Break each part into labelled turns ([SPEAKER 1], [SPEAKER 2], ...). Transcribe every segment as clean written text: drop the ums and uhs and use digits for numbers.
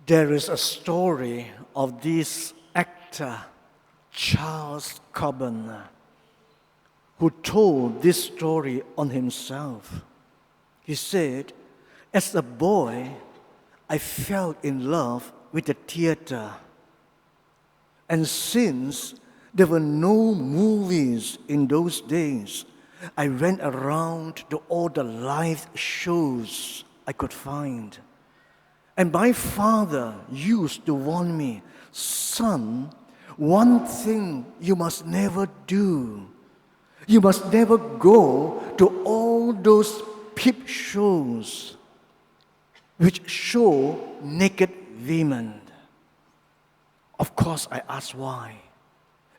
[SPEAKER 1] There is a story of this actor, Charles Coburn, who told this story on himself. He said, as a boy, I fell in love with the theater. And since there were no movies in those days, I went around to all the live shows I could find. And my father used to warn me, son, one thing you must never do. You must never go to all those peep shows which show naked women. Of course, I asked why.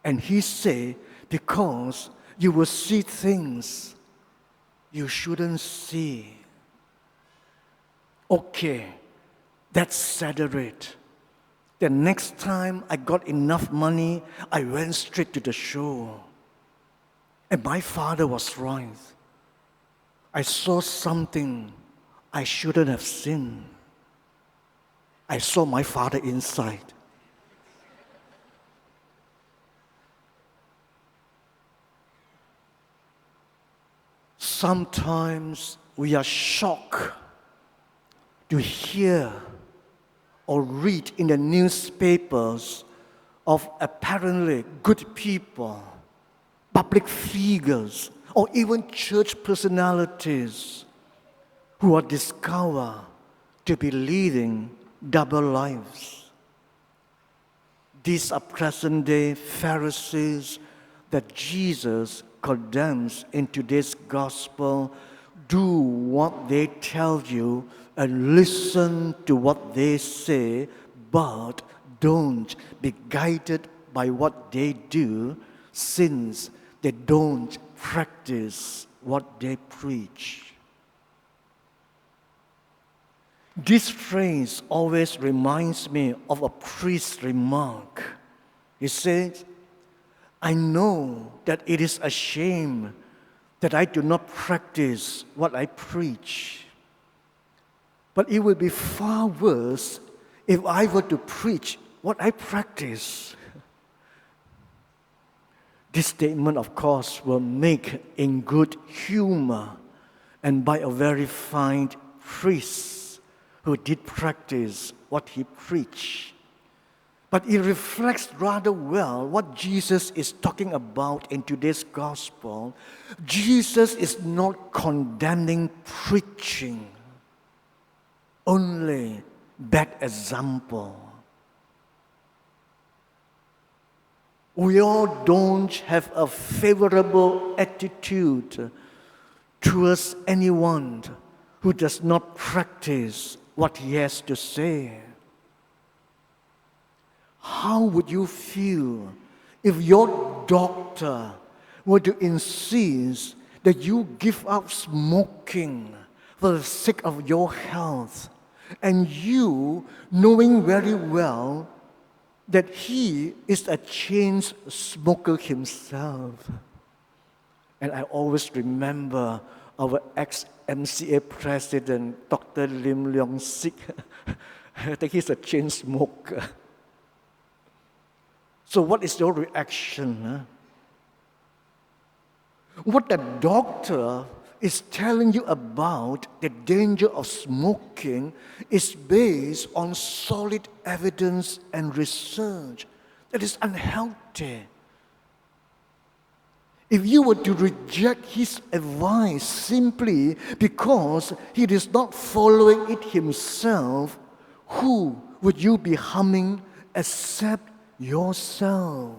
[SPEAKER 1] And he said, because you will see things you shouldn't see. Okay, that settled it. The next time I got enough money, I went straight to the show. And my father was right. I saw something I shouldn't have seen. I saw my father inside. Sometimes we are shocked to hear or read in the newspapers of apparently good people, public figures, or even church personalities who are discovered to be leading double lives. These are present-day Pharisees that Jesus condemns in today's gospel. Do what they tell you and listen to what they say, but don't be guided by what they do, since they don't practice what they preach. This phrase always reminds me of a priest's remark. He said, I know that it is a shame that I do not practice what I preach. But it would be far worse if I were to preach what I practice. This statement, of course, was made in good humor and by a very fine priest who did practice what he preached. But it reflects rather well what Jesus is talking about in today's gospel. Jesus is not condemning preaching, only bad example. We all don't have a favorable attitude towards anyone who does not practice what he has to say. How would you feel if your doctor were to insist that you give up smoking for the sake of your health, and you, knowing very well that he is a chain smoker himself? And I always remember our ex-MCA president, Dr. Lim Leong Sik. I think he's a chain smoker. So what is your reaction? What the doctor is telling you about the danger of smoking is based on solid evidence and research that is unhealthy. If you were to reject his advice simply because he is not following it himself, who would you be harming except yourself?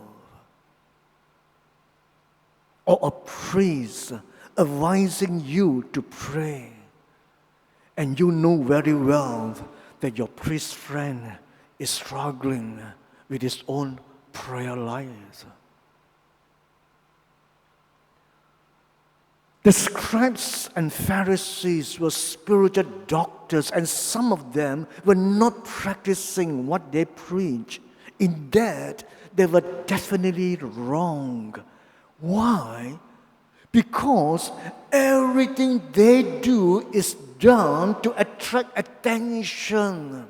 [SPEAKER 1] Or a priest advising you to pray, and you know very well that your priest friend is struggling with his own prayer life. The scribes and Pharisees were spiritual doctors, and some of them were not practicing what they preach. In that, they were definitely wrong. Why? Because everything they do is done to attract attention.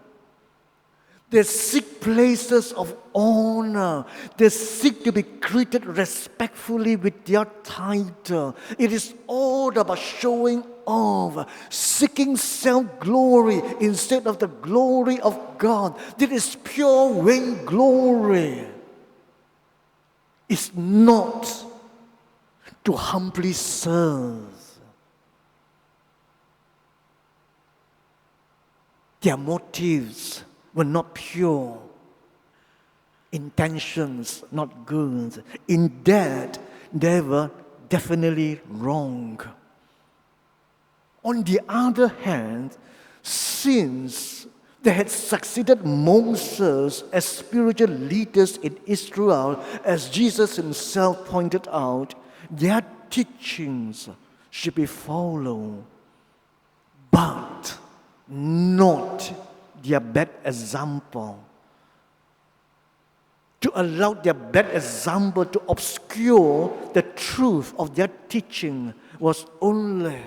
[SPEAKER 1] They seek places of honor. They seek to be treated respectfully with their title. It is all about showing off, seeking self-glory instead of the glory of God. This is pure vainglory. It's not to humbly serve. Their motives were not pure, intentions not good. In that, they were definitely wrong. On the other hand, since they had succeeded Moses as spiritual leaders in Israel, as Jesus himself pointed out, their teachings should be followed, but not their bad example. To allow their bad example to obscure the truth of their teaching was only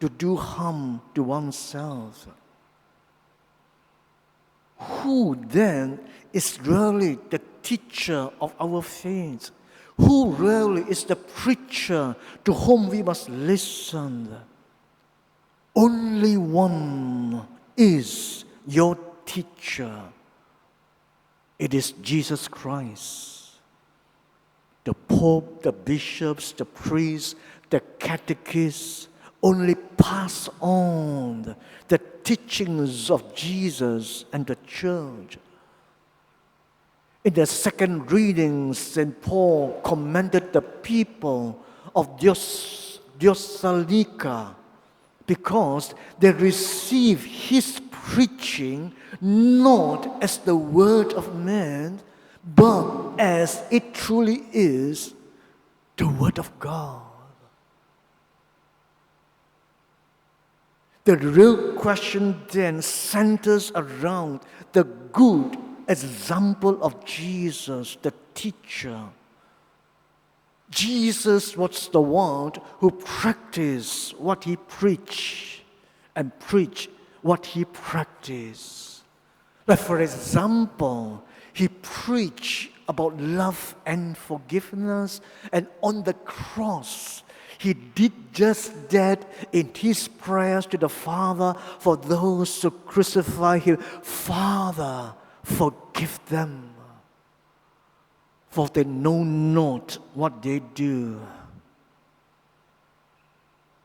[SPEAKER 1] to do harm to oneself. Who then is really the teacher of our faith? Who really is the preacher to whom we must listen? Only one is your teacher. It is Jesus Christ. The Pope, the bishops, the priests, the catechists only pass on the teachings of Jesus and the church. In the second reading, St. Paul commended the people of Thessalonica because they received his preaching not as the word of man, but as it truly is, the word of God. The real question then centers around the good example of Jesus, the teacher. Jesus was the one who practiced what he preached and preached what he practiced. Like for example, he preached about love and forgiveness, and on the cross, he did just that in his prayers to the Father for those who crucify him. Father, forgive them, for they know not what they do.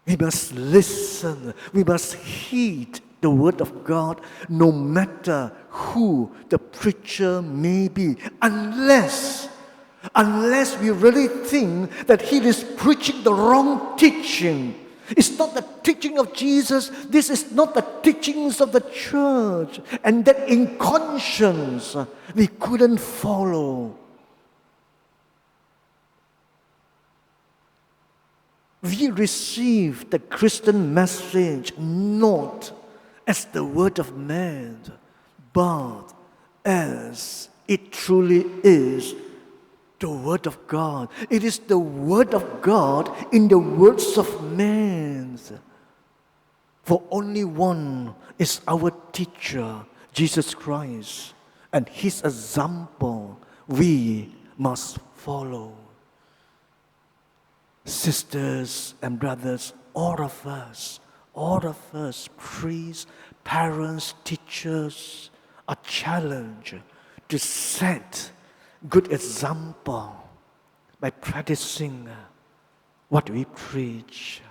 [SPEAKER 1] We must listen. We must heed the word of God, no matter who the preacher may be, unless we really think that he is preaching the wrong teaching. It's not the teaching of Jesus. This is not the teachings of the church. And that in conscience, we couldn't follow. We receive the Christian message not as the word of man, but as it truly is, the word of God. It is the word of God in the words of men. For only one is our teacher, Jesus Christ, and his example we must follow. Sisters and brothers, all of us, priests, parents, teachers, are challenged to set good example by practicing what we preach.